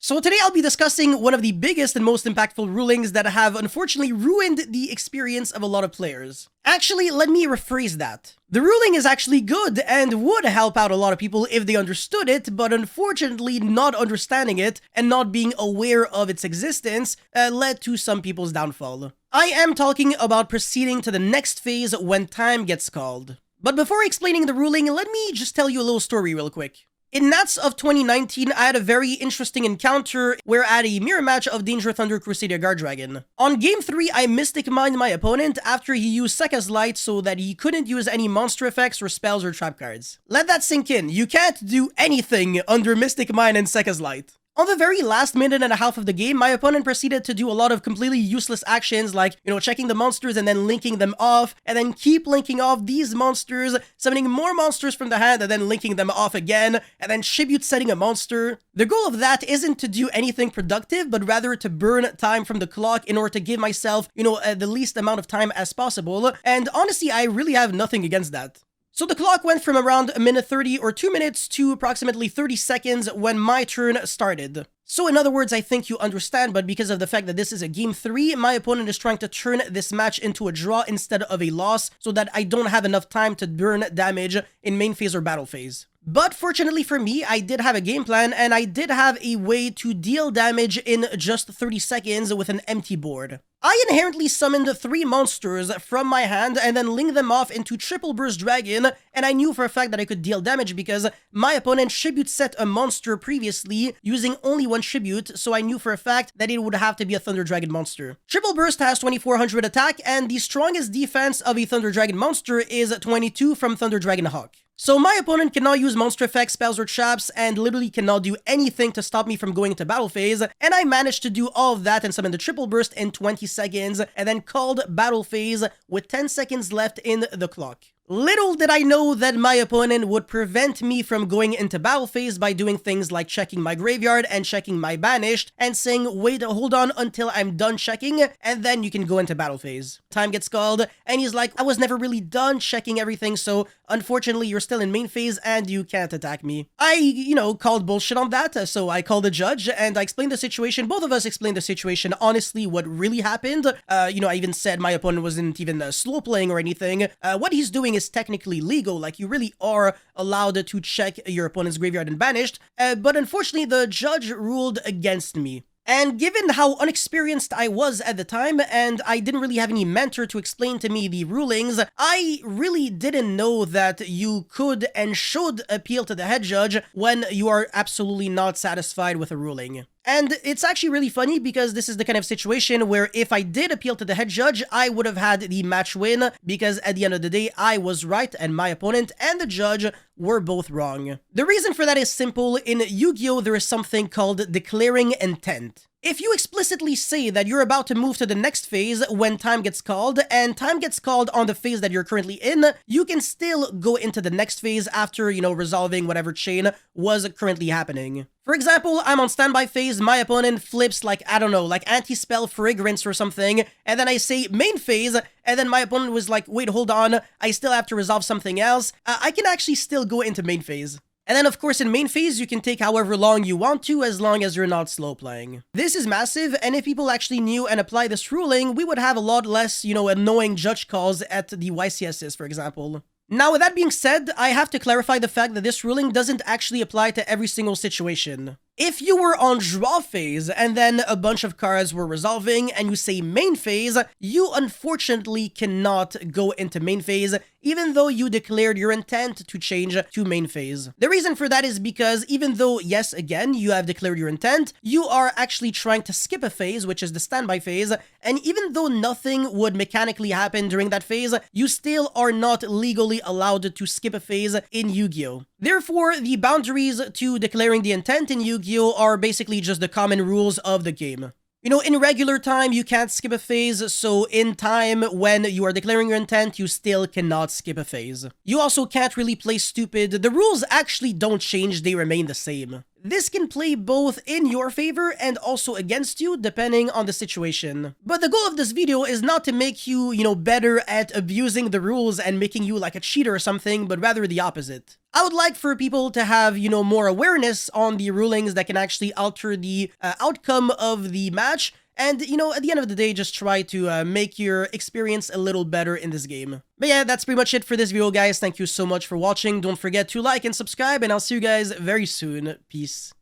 So today I'll be discussing one of the biggest and most impactful rulings that have unfortunately ruined the experience of a lot of players. Actually, let me rephrase that. The ruling is actually good and would help out a lot of people if they understood it, but unfortunately not understanding it and not being aware of its existence led to some people's downfall. I am talking about proceeding to the next phase when time gets called. But before explaining the ruling, let me just tell you a little story real quick. In Nats of 2019, I had a very interesting encounter where I had a mirror match of Danger Thunder Crusader Guard Dragon. On game 3, I Mystic Mined my opponent after he used Sekka's Light so that he couldn't use any monster effects or spells or trap cards. Let that sink in, you can't do anything under Mystic Mine and Sekka's Light. On the very last minute and a half of the game, my opponent proceeded to do a lot of completely useless actions like, checking the monsters and then linking them off, and then keep linking off these monsters, summoning more monsters from the hand and then linking them off again, and then tribute setting a monster. The goal of that isn't to do anything productive, but rather to burn time from the clock in order to give myself, the least amount of time as possible, and honestly, I really have nothing against that. So the clock went from around a minute 30 or 2 minutes to approximately 30 seconds when my turn started. So in other words, I think you understand, but because of the fact that this is a game 3, my opponent is trying to turn this match into a draw instead of a loss so that I don't have enough time to burn damage in main phase or battle phase. But fortunately for me, I did have a game plan and I did have a way to deal damage in just 30 seconds with an empty board. I inherently summoned 3 monsters from my hand and then linked them off into Triple Burst Dragon, and I knew for a fact that I could deal damage because my opponent tribute set a monster previously using only 1 tribute, so I knew for a fact that it would have to be a Thunder Dragon monster. Triple Burst has 2400 attack, and the strongest defense of a Thunder Dragon monster is 22 from Thunder Dragon Hawk. So my opponent cannot use monster effects, spells, or traps, and literally cannot do anything to stop me from going into battle phase, and I managed to do all of that and summon the Triple Burst in 20 seconds, and then called battle phase with 10 seconds left in the clock. Little did I know that my opponent would prevent me from going into battle phase by doing things like checking my graveyard and checking my banished and saying, wait, hold on until I'm done checking and then you can go into battle phase. Time gets called and he's like, I was never really done checking everything, so unfortunately you're still in main phase and you can't attack me. I, called bullshit on that, so I called the judge and I explained the situation. Both of us explained the situation, honestly, what really happened. I even said my opponent wasn't even slow playing or anything. What he's doing is technically legal, like you really are allowed to check your opponent's graveyard and banished, but unfortunately the judge ruled against me. And given how unexperienced I was at the time, and I didn't really have any mentor to explain to me the rulings, I really didn't know that you could and should appeal to the head judge when you are absolutely not satisfied with a ruling. And it's actually really funny because this is the kind of situation where if I did appeal to the head judge, I would have had the match win because at the end of the day, I was right and my opponent and the judge were both wrong. The reason for that is simple. In Yu-Gi-Oh, there is something called declaring intent. If you explicitly say that you're about to move to the next phase when time gets called, and time gets called on the phase that you're currently in, you can still go into the next phase after, resolving whatever chain was currently happening. For example, I'm on standby phase, my opponent flips like anti-spell fragrance or something, and then I say main phase, and then my opponent was like, wait, hold on, I still have to resolve something else. I can actually still go into main phase. And then, of course, in main phase, you can take however long you want to, as long as you're not slow playing. This is massive, and if people actually knew and applied this ruling, we would have a lot less, annoying judge calls at the YCSs, for example. Now, with that being said, I have to clarify the fact that this ruling doesn't actually apply to every single situation. If you were on draw phase and then a bunch of cards were resolving and you say main phase, you unfortunately cannot go into main phase even though you declared your intent to change to main phase. The reason for that is because even though, yes, again, you have declared your intent, you are actually trying to skip a phase, which is the standby phase, and even though nothing would mechanically happen during that phase, you still are not legally allowed to skip a phase in Yu-Gi-Oh! Therefore, the boundaries to declaring the intent in Yu-Gi-Oh! Are basically just the common rules of the game. In regular time, you can't skip a phase, so in time, when you are declaring your intent, you still cannot skip a phase. You also can't really play stupid. The rules actually don't change, they remain the same. This can play both in your favor and also against you, depending on the situation. But the goal of this video is not to make you, better at abusing the rules and making you like a cheater or something, but rather the opposite. I would like for people to have, more awareness on the rulings that can actually alter the outcome of the match. And, at the end of the day, just try to make your experience a little better in this game. But yeah, that's pretty much it for this video, guys. Thank you so much for watching. Don't forget to like and subscribe, and I'll see you guys very soon. Peace.